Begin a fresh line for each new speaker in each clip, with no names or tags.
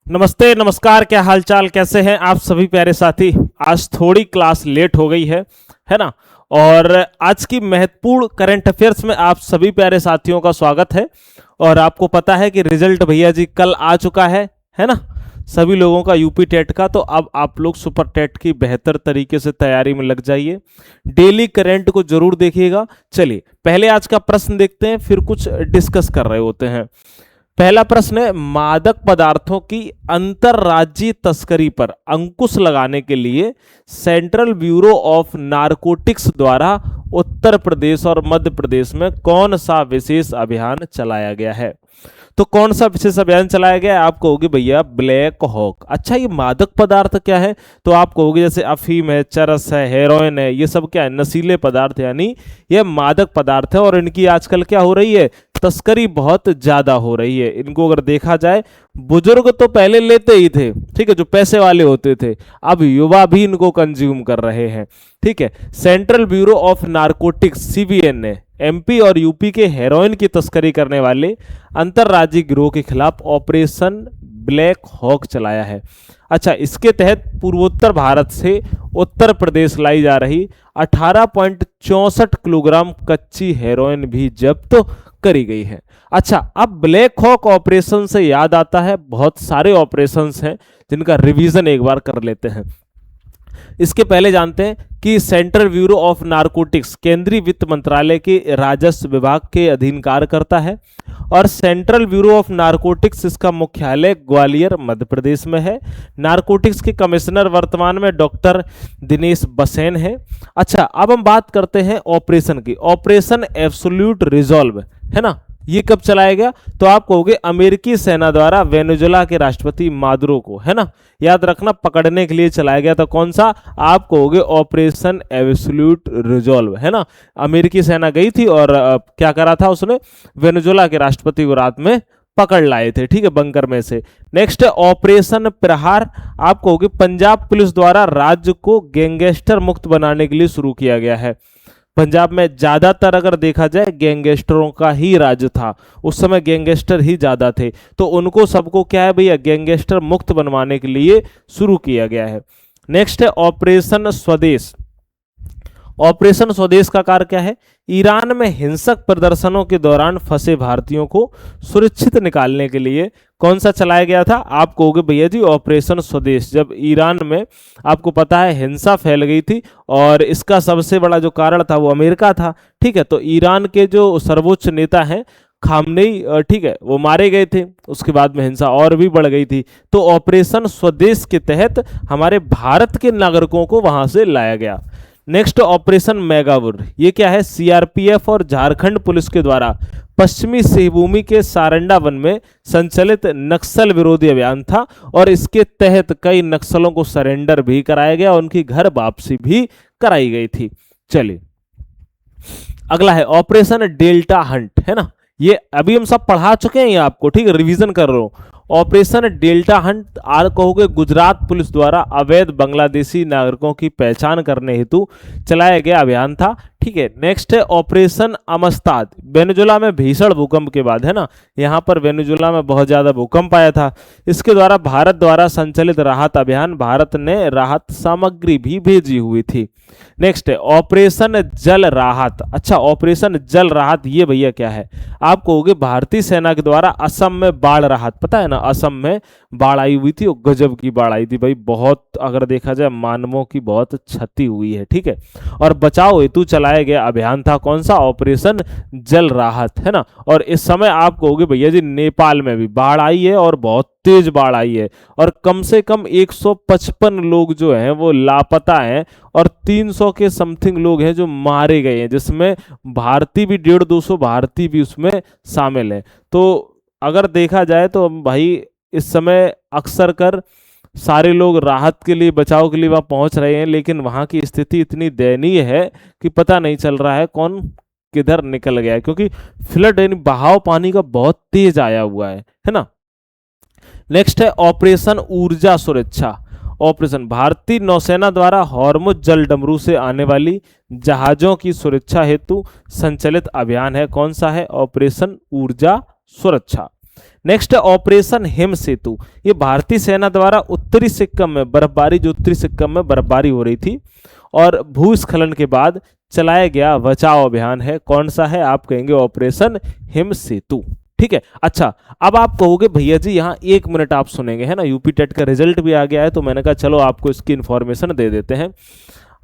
नमस्ते, नमस्कार, क्या हालचाल, कैसे हैं आप सभी प्यारे साथी। आज थोड़ी क्लास लेट हो गई है ना। और आज की महत्वपूर्ण करंट अफेयर्स में आप सभी प्यारे साथियों का स्वागत है। और आपको पता है कि रिजल्ट भैया जी कल आ चुका है ना, सभी लोगों का यूपी टेट का। तो अब आप लोग सुपर टेट की बेहतर तरीके से तैयारी में लग जाइए। डेली करंट को जरूर देखिएगा। चलिए पहले आज का प्रश्न देखते हैं, फिर कुछ डिस्कस कर रहे होते हैं। पहला प्रश्न है, मादक पदार्थों की अंतरराज्यीय तस्करी पर अंकुश लगाने के लिए सेंट्रल ब्यूरो ऑफ नारकोटिक्स द्वारा उत्तर प्रदेश और मध्य प्रदेश में कौन सा विशेष अभियान चलाया गया है। तो कौन सा विशेष अभियान चलाया गया है, आप कहोगे भैया ब्लैक हॉक। अच्छा, ये मादक पदार्थ क्या है, तो आप कहोगे जैसे अफीम है, चरस है, हेरोइन है, ये सब क्या है, नशीले पदार्थ, यानी ये मादक पदार्थ है। और इनकी आजकल क्या हो रही है, तस्करी बहुत ज्यादा हो रही है। इनको अगर देखा जाए, बुजुर्ग तो पहले लेते ही थे, ठीक है, जो पैसे वाले होते थे, अब युवा भी इनको कंज्यूम कर रहे हैं, ठीक है। Central bureau of narcotics CBN ने एमपी और यूपी के हेरोइन की तस्करी करने वाले अंतरराज्यीय गिरोह के खिलाफ ऑपरेशन ब्लैक हॉक चलाया है। अच्छा, इसके तहत पूर्वोत्तर भारत से उत्तर प्रदेश लाई जा रही 18.64 किलोग्राम कच्ची हेरोइन भी जब्त करी गई है। अच्छा, अब ब्लैक हॉक ऑपरेशन से याद आता है, बहुत सारे ऑपरेशंस हैं जिनका रिवीजन एक बार कर लेते हैं। इसके पहले जानते हैं कि सेंट्रल ब्यूरो ऑफ नारकोटिक्स केंद्रीय वित्त मंत्रालय के राजस्व विभाग के अधीन कार्य करता है। और सेंट्रल ब्यूरो ऑफ नारकोटिक्स, इसका मुख्यालय ग्वालियर मध्य प्रदेश में है। नारकोटिक्स के कमिश्नर वर्तमान में डॉक्टर दिनेश बसेन है। अच्छा, अब हम बात करते हैं ऑपरेशन की। ऑपरेशन एब्सोल्यूट रिजॉल्व, है ना, ये कब चलाया गया, तो आप कहोगे अमेरिकी सेना द्वारा वेनेजुएला के राष्ट्रपति मादुरो को, है ना, याद रखना, पकड़ने के लिए चलाया गया था। कौन सा, आप कहोगे ऑपरेशन एब्सोल्यूट रिजॉल्व, है ना। अमेरिकी सेना गई थी और क्या करा था उसने, वेनेजुएला के राष्ट्रपति को रात में पकड़ लाए थे, ठीक है, बंकर में से। नेक्स्ट है ऑपरेशन प्रहार। आप कहोगे पंजाब पुलिस द्वारा राज्य को गैंगस्टर मुक्त बनाने के लिए शुरू किया गया है। पंजाब में ज्यादातर अगर देखा जाए गैंगस्टरों का ही राज था, उस समय गैंगस्टर ही ज्यादा थे, तो उनको सबको क्या है भैया, गैंगस्टर मुक्त बनवाने के लिए शुरू किया गया है। नेक्स्ट है ऑपरेशन स्वदेश। ऑपरेशन स्वदेश का कार्य क्या है, ईरान में हिंसक प्रदर्शनों के दौरान फंसे भारतीयों को सुरक्षित निकालने के लिए कौन सा चलाया गया था, आप कहोगे भैया जी ऑपरेशन स्वदेश। जब ईरान में आपको पता है हिंसा फैल गई थी और इसका सबसे बड़ा जो कारण था वो अमेरिका था, ठीक है। तो ईरान के जो सर्वोच्च नेता हैं खामनेई, ठीक है, वो मारे गए थे, उसके बाद में हिंसा और भी बढ़ गई थी। तो ऑपरेशन स्वदेश के तहत हमारे भारत के नागरिकों को वहां से लाया गया। नेक्स्ट ऑपरेशन मेगावुर, ये क्या है, सीआरपीएफ और झारखंड पुलिस के द्वारा पश्चिमी सिंहभूमि के सारंडा वन में संचालित नक्सल विरोधी अभियान था। और इसके तहत कई नक्सलों को सरेंडर भी कराया गया, उनकी घर वापसी भी कराई गई थी। चलिए अगला है ऑपरेशन डेल्टा हंट, है ना, ये अभी हम सब पढ़ा चुके हैं, ये आपको, ठीक है, रिवीजन कर रहा हूं। ऑपरेशन डेल्टा हंट आर कहोगे गुजरात पुलिस द्वारा अवैध बांग्लादेशी नागरिकों की पहचान करने हेतु चलाया गया अभियान था, ठीक है। नेक्स्ट है ऑपरेशन अमस्ताद। वेनेजुएला में भीषण भूकंप के बाद, है ना, यहाँ पर वेनेजुएला में बहुत ज्यादा भूकंप आया था, इसके द्वारा भारत द्वारा संचालित राहत अभियान, भारत ने राहत सामग्री भी भेजी हुई थी। नेक्स्ट है ऑपरेशन जल राहत। अच्छा, ऑपरेशन जल राहत ये भैया क्या है, आप कहोगे भारतीय सेना के द्वारा असम में बाढ़ राहत, पता है ना, असम में बाढ़ आई हुई थी, गजब की बाढ़ आई थी भाई, बहुत, अगर देखा जाए मानवों की बहुत क्षति हुई है, ठीक है। और बचाव हेतु चलाया गया अभियान था कौन सा, ऑपरेशन जल राहत, है ना। और इस समय आप कहोगे भैया जी नेपाल में भी बाढ़ आई है और बहुत तेज बाढ़ आई है, और कम से कम 155 लोग जो हैं वो लापता हैं, और 300 के समथिंग लोग हैं जो मारे गए हैं, जिसमें भारतीय भी 150-200 भारतीय भी उसमें शामिल हैं। तो अगर देखा जाए तो भाई इस समय अक्सर कर सारे लोग राहत के लिए, बचाव के लिए वहां पहुंच रहे हैं, लेकिन वहां की स्थिति इतनी दयनीय है कि पता नहीं चल रहा है कौन किधर निकल गया है, क्योंकि फ्लड यानी बहाव पानी का बहुत तेज आया हुआ है ना। नेक्स्ट है ऑपरेशन ऊर्जा सुरक्षा। ऑपरेशन भारतीय नौसेना द्वारा हॉर्मुज जल डमरू से आने वाली जहाजों की सुरक्षा हेतु संचालित अभियान है, कौन सा है, ऑपरेशन ऊर्जा सुरक्षा। नेक्स्ट है ऑपरेशन हिम सेतु। ये भारतीय सेना द्वारा उत्तरी सिक्किम में बर्फबारी, जो उत्तरी सिक्किम में बर्फबारी हो रही थी और भूस्खलन के बाद चलाया गया बचाव अभियान है। कौन सा है? आप कहेंगे ऑपरेशन हिम सेतु। ठीक है। अच्छा, अब आप कहोगे भैया जी यहाँ 1 मिनट आप सुनेंगे, है ना, यूपी टेट का रिजल्ट भी आ गया है, तो मैंने कहा चलो आपको इसकी इन्फॉर्मेशन दे देते हैं।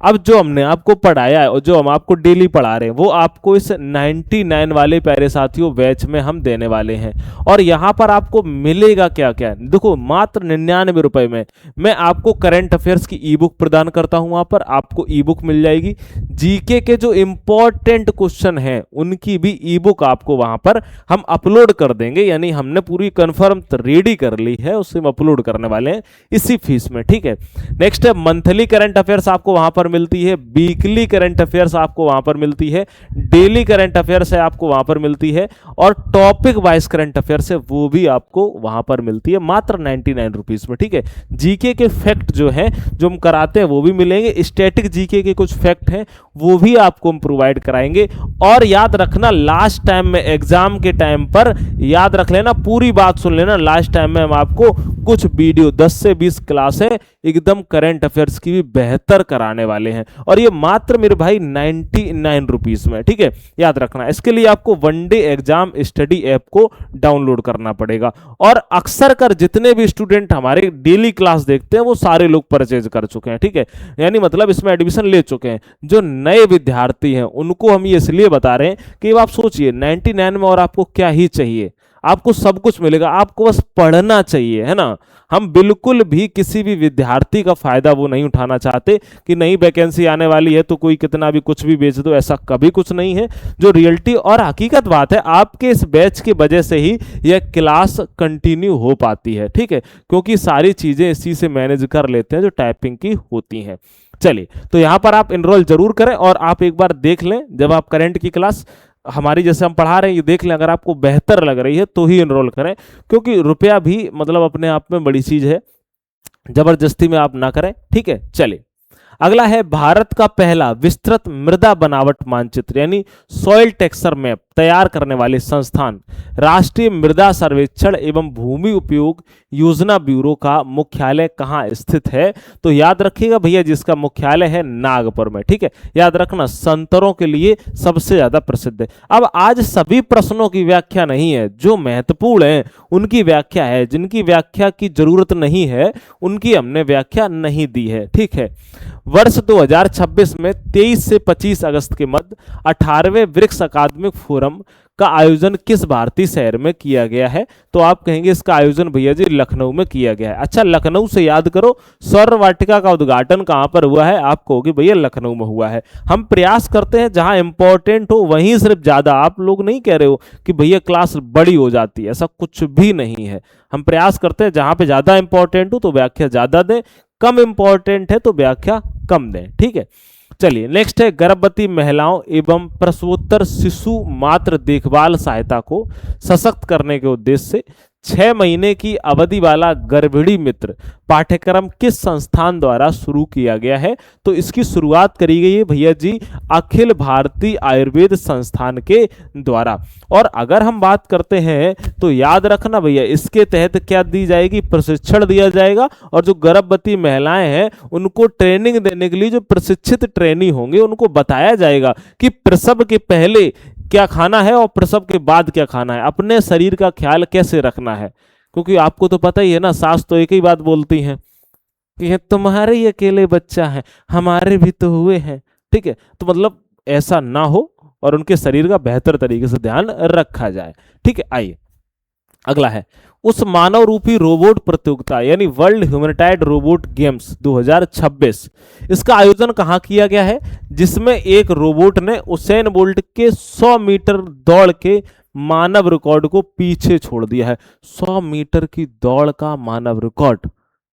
अब जो हमने आपको पढ़ाया है और जो हम आपको डेली पढ़ा रहे हैं वो आपको इस 99 वाले प्यारे साथियों बैच में हम देने वाले हैं। और यहाँ पर आपको मिलेगा क्या क्या? देखो, मात्र 99 रुपए में मैं आपको करंट अफेयर्स की ई बुक प्रदान करता हूँ। वहाँ पर आपको ई बुक मिल जाएगी। जीके के जो इंपॉर्टेंट क्वेश्चन हैं उनकी भी ई बुक आपको वहाँ पर हम अपलोड कर देंगे, यानी हमने पूरी कन्फर्म रेडी कर ली है, उसे हम अपलोड करने वाले हैं इसी फीस में। ठीक है। नेक्स्ट है मंथली करंट अफेयर्स आपको वहाँ पर मिलती है, वीकली करंट अफेयर्स आपको वहां पर मिलती है, डेली करंट अफेयर्स है आपको वहां पर मिलती है, और टॉपिक वाइज करंट अफेयर्स है वो भी आपको वहां पर मिलती है मात्र 99 रुपीज में। ठीक है। जीके के फैक्ट जो है जो हम कराते हैं वो भी मिलेंगे, स्टैटिक जीके के कुछ फैक्ट हैं वो भी आपको हम प्रोवाइड कराएंगे। और याद रखना, लास्ट टाइम में एग्जाम के टाइम पर याद रख लेना, पूरी बात सुन लेना, लास्ट टाइम में हम आपको कुछ वीडियो 10 से 20 क्लासें एकदम करंट अफेयर्स की भी बेहतर कराने वाले हैं, और ये मात्र मेरे भाई 99 रुपीज में। ठीक है, याद रखना। इसके लिए आपको वनडे एग्जाम स्टडी ऐप को डाउनलोड करना पड़ेगा। और अक्सर कर जितने भी स्टूडेंट हमारे डेली क्लास देखते हैं वो सारे लोग परचेज कर चुके हैं। ठीक है, यानी मतलब इसमें एडमिशन ले चुके हैं। जो नए विद्यार्थी हैं उनको हम ये इसलिए बता रहे हैं कि आप सोचिए 99 में और आपको क्या ही चाहिए, आपको सब कुछ मिलेगा, आपको बस पढ़ना चाहिए, है ना। हम बिल्कुल भी किसी भी विद्यार्थी का फायदा वो नहीं उठाना चाहते कि नई वैकेंसी आने वाली है तो कोई कितना भी कुछ भी बेच दो, ऐसा कभी कुछ नहीं है। जो रियलिटी और हकीकत बात है, आपके इस बैच की वजह से ही यह क्लास कंटिन्यू हो पाती है। ठीक है, क्योंकि सारी चीजें इसी से मैनेज कर लेते हैं जो टाइपिंग की होती हैं। चलिए, तो यहां पर आप इनरोल जरूर करें और आप एक बार देख लें, जब आप करंट की क्लास हमारी जैसे हम पढ़ा रहे हैं ये देख लें, अगर आपको बेहतर लग रही है तो ही एनरोल करें, क्योंकि रुपया भी मतलब अपने आप में बड़ी चीज है, जबरदस्ती में आप ना करें। ठीक है। चलिए, अगला है भारत का पहला विस्तृत मृदा बनावट मानचित्र यानी सॉइल टेक्सचर मैप तैयार करने वाले संस्थान राष्ट्रीय मृदा सर्वेक्षण एवं भूमि उपयोग योजना ब्यूरो का मुख्यालय कहाँ स्थित है? तो याद रखिएगा भैया, जिसका मुख्यालय है नागपुर में। ठीक है, याद रखना, संतरों के लिए सबसे ज्यादा प्रसिद्ध है। अब आज सभी प्रश्नों की व्याख्या नहीं है, जो महत्वपूर्ण है उनकी व्याख्या है, जिनकी व्याख्या की जरूरत नहीं है उनकी हमने व्याख्या नहीं दी है। ठीक है। वर्ष 2026 में 23 से 25 अगस्त के मध्य 18वें ब्रिक्स अकादमिक फोरम का आयोजन किस भारतीय शहर में किया गया है? तो आप कहेंगे इसका आयोजन भैया जी लखनऊ में किया गया है। अच्छा, लखनऊ से याद करो, सौर वाटिका का उद्घाटन कहां पर हुआ है? आप कहोगे भैया लखनऊ में हुआ है। हम प्रयास करते हैं जहां इंपॉर्टेंट हो वहीं सिर्फ ज्यादा, आप लोग नहीं कह रहे हो कि भैया क्लास बड़ी हो जाती है, ऐसा कुछ भी नहीं है। हम प्रयास करते हैं जहां पे ज्यादा इंपॉर्टेंट हो तो व्याख्या ज्यादा दें, कम इंपॉर्टेंट है तो व्याख्या कम दें। ठीक है। चलिए, नेक्स्ट है गर्भवती महिलाओं एवं प्रसवोत्तर शिशु मातृ देखभाल सहायता को सशक्त करने के उद्देश्य से 6 महीने की अवधि वाला गर्भिणी मित्र पाठ्यक्रम किस संस्थान द्वारा शुरू किया गया है? तो इसकी शुरुआत करी गई है भैया जी अखिल भारतीय आयुर्वेद संस्थान के द्वारा। और अगर हम बात करते हैं तो याद रखना भैया, इसके तहत क्या दी जाएगी? प्रशिक्षण दिया जाएगा, और जो गर्भवती महिलाएं हैं उनको ट्रेनिंग देने के लिए जो प्रशिक्षित ट्रेनी होंगे उनको बताया जाएगा कि प्रसव के पहले क्या खाना है और प्रसव के बाद क्या खाना है, अपने शरीर का ख्याल कैसे रखना है। क्योंकि आपको तो पता ही है ना, सास तो एक ही बात बोलती हैं कि तुम्हारे ही अकेले बच्चा है, हमारे भी तो हुए हैं। ठीक है, तो मतलब ऐसा ना हो और उनके शरीर का बेहतर तरीके से ध्यान रखा जाए। ठीक है। आइए, अगला है उस मानव रूपी रोबोट प्रतियोगिता यानी वर्ल्ड ह्यूमैनिटाइड रोबोट गेम्स 2026, इसका आयोजन कहाँ किया गया है? जिसमें एक रोबोट ने उसेन बोल्ट के 100 मीटर दौड़ के मानव रिकॉर्ड को पीछे छोड़ दिया है। 100 मीटर की दौड़ का मानव रिकॉर्ड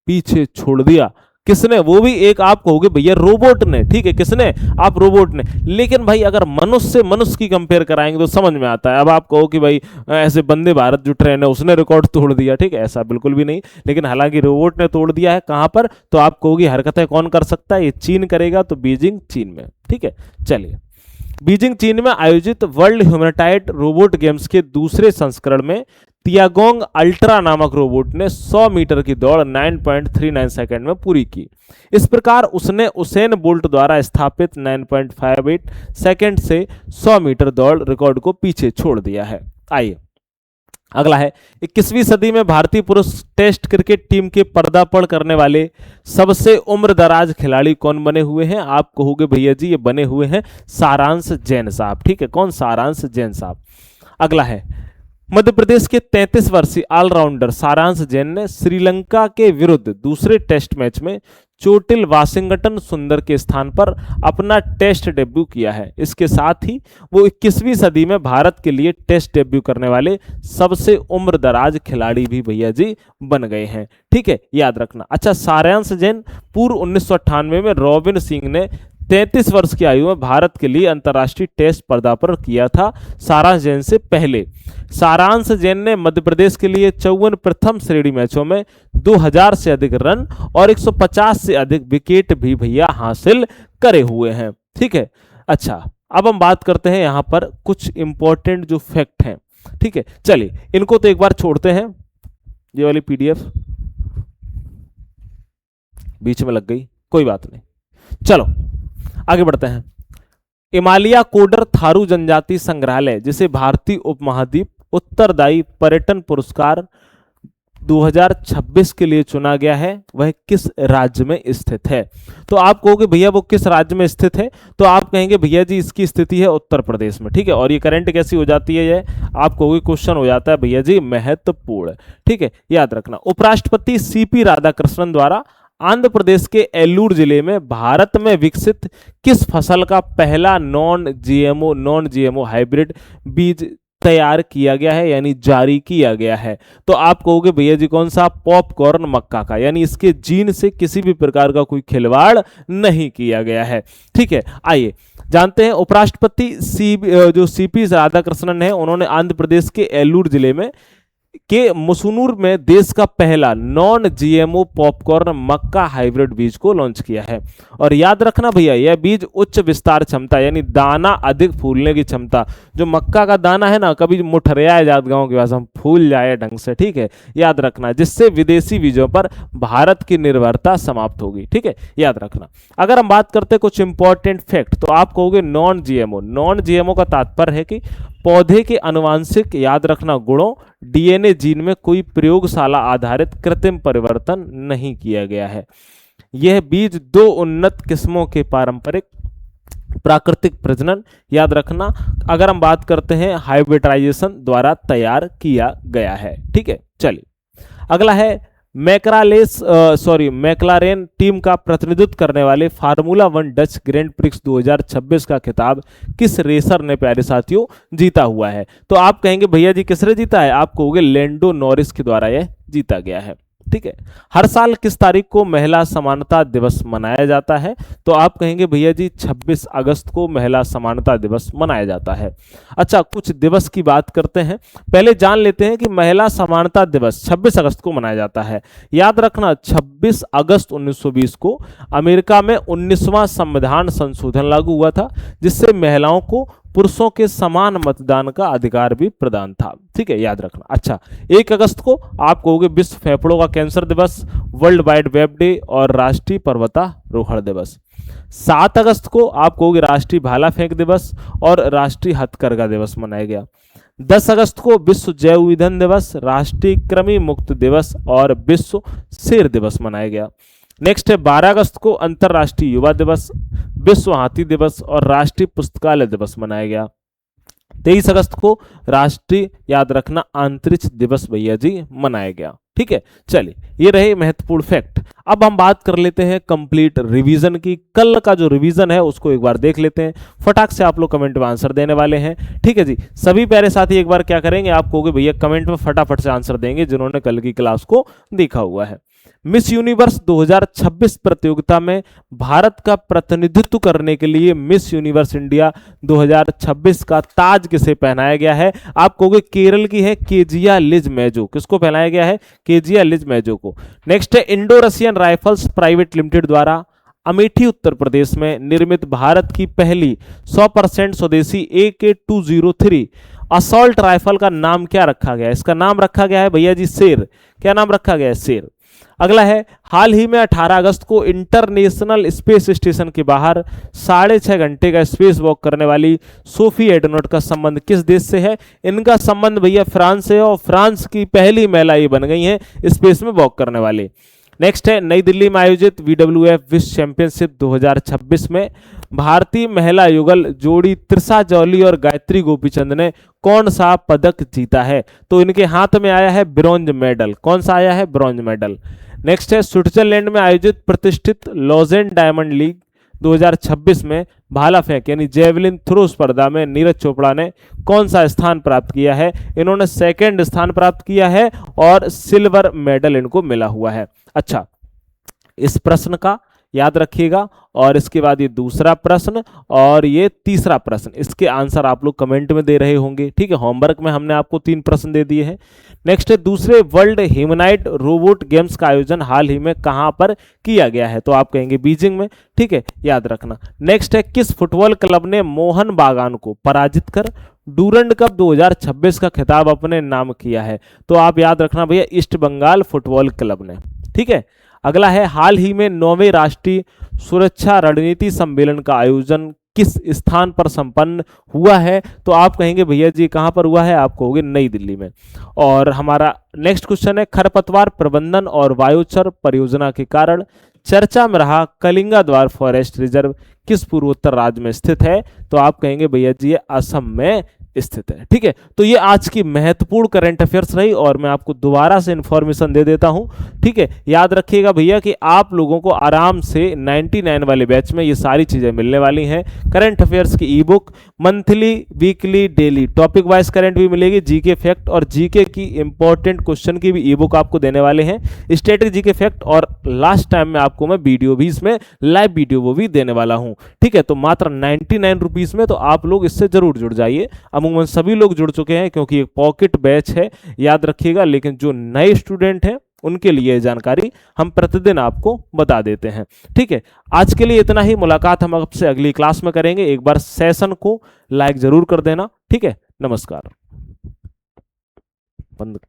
पीछे छोड़ दिया। किसने? वो भी एक, आप कहोगे भैया रोबोट ने। ठीक है, किसने? आप रोबोट ने। लेकिन भाई अगर मनुष्य से मनुष्य की कंपेयर कराएंगे तो समझ में आता है। अब आप कहो कि भाई ऐसे वंदे भारत जो ट्रेन है उसने रिकॉर्ड तोड़ दिया, ठीक है, ऐसा बिल्कुल भी नहीं। लेकिन हालांकि रोबोट ने तोड़ दिया है। कहां पर? तो आप कहोगे हरकतें कौन कर सकता है? ये चीन करेगा, तो बीजिंग चीन में। ठीक है। चलिए, बीजिंग चीन में आयोजित वर्ल्ड ह्यूमैनाइट रोबोट गेम्स के दूसरे संस्करण में तियागोंग अल्ट्रा नामक रोबोट ने 100 मीटर की दौड़ 9.39 सेकंड में पूरी की। इस प्रकार उसने उसेन बोल्ट द्वारा स्थापित 9.58 सेकंड से 100 मीटर दौड़ रिकॉर्ड को पीछे छोड़ दिया है। आइए अगला है, 21वीं सदी में भारतीय पुरुष टेस्ट क्रिकेट टीम के पर्दापण करने वाले सबसे उम्रदराज खिलाड़ी कौन बने हुए हैं? आप कहोगे भैया जी ये बने हुए हैं सारांश जैन साहब। ठीक है, कौन? सारांश जैन साहब। अगला है, मध्य प्रदेश के 33 वर्षीय ऑलराउंडर सारांश जैन ने श्रीलंका के विरुद्ध दूसरे टेस्ट मैच में चोटिल वाशिंगटन सुंदर के स्थान पर अपना टेस्ट डेब्यू किया है। इसके साथ ही वो 21वीं सदी में भारत के लिए टेस्ट डेब्यू करने वाले सबसे उम्रदराज खिलाड़ी भी भैया जी बन गए हैं। ठीक है, याद रखना। अच्छा, सारांश जैन पूर्व 1998 में रॉबिन सिंह ने 33 वर्ष की आयु में भारत के लिए अंतर्राष्ट्रीय टेस्ट पदार्पण किया था। सारांश जैन से पहले सारांश जैन ने मध्य प्रदेश के लिए 54 प्रथम श्रेणी मैचों में 2000 से अधिक रन और 150 से अधिक विकेट भी भैया हासिल करे हुए हैं। ठीक है, अच्छा अब हम बात करते हैं यहां पर कुछ इंपॉर्टेंट जो फैक्ट हैं। ठीक है, चलिए इनको तो एक बार छोड़ते हैं। ये वाली पीडीएफ बीच में लग गई, कोई बात नहीं, चलो आगे बढ़ते हैं। इमालिया कोडर थारू जनजाति संग्रहालय, जिसे भारतीय उपमहाद्वीप उत्तरदायी पर्यटन पुरस्कार 2026 के लिए चुना गया है, वह किस राज्य में स्थित है? तो आप कहोगे भैया वो किस राज्य में स्थित है? तो आप कहेंगे भैया जी इसकी स्थिति है उत्तर प्रदेश में। ठीक है, और ये करंट कैसी हो जाती है? ये आप कहोगे क्वेश्चन हो जाता है भैया जी महत्वपूर्ण। ठीक है, याद रखना। उपराष्ट्रपति सीपी राधाकृष्णन द्वारा आंध्र प्रदेश के एल्लूर जिले में भारत में विकसित किस फसल का पहला नॉन जीएमओ हाइब्रिड बीज तैयार किया गया है, यानी जारी किया गया है? तो आप कहोगे भैया जी कौन सा? पॉपकॉर्न मक्का का, यानी इसके जीन से किसी भी प्रकार का कोई खिलवाड़ नहीं किया गया है। ठीक है, आइए जानते हैं। उपराष्ट्रपति जो सीपी राधाकृष्णन है, उन्होंने आंध्र प्रदेश के एल्लूर जिले में के मुसुनूर में देश का पहला नॉन जीएमओ पॉपकॉर्न मक्का हाइब्रिड बीज को लॉन्च किया है। और याद रखना भैया, यह बीज उच्च विस्तार क्षमता यानी दाना अधिक फूलने की क्षमता, जो मक्का का दाना है ना, कभी मुठरिया जात गांव के पास हम फूल जाए ढंग से। ठीक है, याद रखना, जिससे विदेशी बीजों पर भारत की निर्भरता समाप्त होगी। ठीक है, याद रखना। अगर हम बात करते हैं कुछ इंपॉर्टेंट फैक्ट, तो आप कहोगे नॉन जीएमओ का तात्पर्य है कि पौधे के अनुवांशिक, याद रखना, गुणों डीएनए जीन में कोई प्रयोगशाला आधारित कृत्रिम परिवर्तन नहीं किया गया है। यह बीज 2 उन्नत किस्मों के पारंपरिक प्राकृतिक प्रजनन, याद रखना, अगर हम बात करते हैं हाइब्रिडाइजेशन द्वारा तैयार किया गया है। ठीक है, चलिए अगला है मैकलारेन टीम का प्रतिनिधित्व करने वाले फार्मूला 1 डच ग्रैंड प्रिक्स 2026 का खिताब किस रेसर ने प्यारे साथियों जीता हुआ है? तो आप कहेंगे भैया जी किसने जीता है? आप कहोगे लैंडो नॉरिस के द्वारा यह जीता गया है। ठीक है, हर साल किस तारीख को महिला समानता दिवस मनाया जाता है? तो आप कहेंगे भैया जी 26 अगस्त को महिला समानता दिवस मनाया जाता है। अच्छा, कुछ दिवस की बात करते हैं। पहले जान लेते हैं कि महिला समानता दिवस 26 अगस्त को मनाया जाता है। याद रखना, 26 अगस्त 1920 को अमेरिका में 19वां संविधान संशोधन लागू हुआ था, जिससे महिलाओं को पुरुषों के समान मतदान का अधिकार भी प्रदान था। ठीक है, याद रखना। अच्छा, 1 अगस्त को आप कहोगे विश्व फेफड़ों का कैंसर दिवस, वर्ल्ड वाइड वेब डे और राष्ट्रीय पर्वतारोहण दिवस। 7 अगस्त को आप कहोगे राष्ट्रीय भाला फेंक दिवस और राष्ट्रीय हथकरघा दिवस मनाया गया। 10 अगस्त को विश्व जैव ईंधन दिवस, राष्ट्रीय कृमि मुक्त दिवस और विश्व शेर दिवस मनाया गया। नेक्स्ट है 12 अगस्त को अंतर्राष्ट्रीय युवा दिवस, विश्व हाथी दिवस और राष्ट्रीय पुस्तकालय दिवस मनाया गया। 23 अगस्त को राष्ट्रीय, याद रखना, अंतरिक्ष दिवस भैया जी मनाया गया। ठीक है, चलिए ये रहे महत्वपूर्ण फैक्ट। अब हम बात कर लेते हैं कंप्लीट रिवीजन की। कल का जो रिवीजन है उसको एक बार देख लेते हैं। फटाक से आप लोग कमेंट में आंसर देने वाले हैं। ठीक है जी, सभी प्यारे साथी एक बार क्या करेंगे, आप कहोगे भैया कमेंट में फटाफट से आंसर देंगे जिन्होंने कल की क्लास को देखा हुआ है। मिस यूनिवर्स 2026 प्रतियोगिता में भारत का प्रतिनिधित्व करने के लिए मिस यूनिवर्स इंडिया 2026 का ताज किसे पहनाया गया है? आप कहोगे केरल की है केजिया लिज मेजो। किसको पहनाया गया है? केजिया लिज मेजो को। नेक्स्ट है Indo Russian rifles private limited द्वारा अमेठी उत्तर प्रदेश में निर्मित भारत की पहली 100% स्वदेशी AK-203 असॉल्ट राइफल का नाम क्या रखा गया है? इसका नाम रखा गया है भैया जी शेर। क्या नाम रखा गया है? शेर। अगला है, हाल ही में 18 अगस्त को इंटरनेशनल स्पेस स्टेशन के बाहर 6.5 घंटे का स्पेस वॉक करने वाली सोफी एडनोट का संबंध किस देश से है? इनका संबंध भैया फ्रांस से है और फ्रांस की पहली महिला ये बन गई हैं स्पेस में वॉक करने वाली। नेक्स्ट है, नई दिल्ली में आयोजित WWF विश्व चैंपियनशिप 2026 में भारतीय महिला युगल जोड़ी त्रिशा जौली और गायत्री गोपीचंद ने कौन सा पदक जीता है? तो इनके हाथ में आया है ब्रॉन्ज मेडल। कौन सा आया है? Bronze medal. नेक्स्ट है, स्विट्जरलैंड में आयोजित प्रतिष्ठित लॉजेन डायमंड लीग 2026 में भाला फेंक यानी जेवलिन थ्रो स्पर्धा में नीरज चोपड़ा ने कौन सा स्थान प्राप्त किया है? इन्होंने 2nd स्थान प्राप्त किया है और सिल्वर मेडल इनको मिला हुआ है। अच्छा, इस प्रश्न का याद रखिएगा और इसके बाद ये दूसरा प्रश्न और ये तीसरा प्रश्न, इसके आंसर आप लोग कमेंट में दे रहे होंगे। ठीक है, होमवर्क में हमने आपको 3 प्रश्न दे दिए हैं। नेक्स्ट है, दूसरे वर्ल्ड ह्यूमनाइट रोबोट गेम्स का आयोजन हाल ही में कहां पर किया गया है? तो आप कहेंगे बीजिंग में। ठीक है, याद रखना। नेक्स्ट है, किस फुटबॉल क्लब ने मोहन बागान को पराजित कर डूरंड कप 2026 का खिताब अपने नाम किया है? तो आप याद रखना भैया, ईस्ट बंगाल फुटबॉल क्लब ने। ठीक है, अगला है, हाल ही में 9वें राष्ट्रीय सुरक्षा रणनीति सम्मेलन का आयोजन किस स्थान पर संपन्न हुआ है? तो आप कहेंगे भैया जी कहां पर हुआ है? आप कहोगे नई दिल्ली में। और हमारा नेक्स्ट क्वेश्चन है, खरपतवार प्रबंधन और वायुचर परियोजना के कारण चर्चा में रहा कलिंगा द्वार फॉरेस्ट रिजर्व किस पूर्वोत्तर राज्य में स्थित है? तो आप कहेंगे भैया जी ये असम में स्थित है। ठीक है, तो ये आज की महत्वपूर्ण करंट अफेयर्स रही और मैं आपको दोबारा से इंफॉर्मेशन दे देता हूं। ठीक है, याद रखिएगा भैया कि आप लोगों को आराम से 99 वाले बैच में ये सारी चीजें मिलने वाली हैं। करंट अफेयर्स की ई book monthly, weekly, daily topic wise current भी मिलेगी, जीके फैक्ट और जीके की इंपॉर्टेंट क्वेश्चन की भी ई बुक आपको देने वाले हैं, स्टैटिक जीके फैक्ट, और लास्ट टाइम में आपको मैं वीडियो भी इसमें लाइव वीडियो वो भी देने वाला हूं। ठीक है, तो मात्र 99 रुपीज में, तो आप लोग इससे जरूर जुड़ जाइए। अमूमन सभी लोग जुड़ चुके हैं क्योंकि एक पॉकेट बैच है, याद रखिएगा। लेकिन जो नए स्टूडेंट हैं उनके लिए जानकारी हम प्रतिदिन आपको बता देते हैं। ठीक है, आज के लिए इतना ही। मुलाकात हम आपसे अगली क्लास में करेंगे। एक बार सेशन को लाइक जरूर कर देना। ठीक है, नमस्कार। बंद।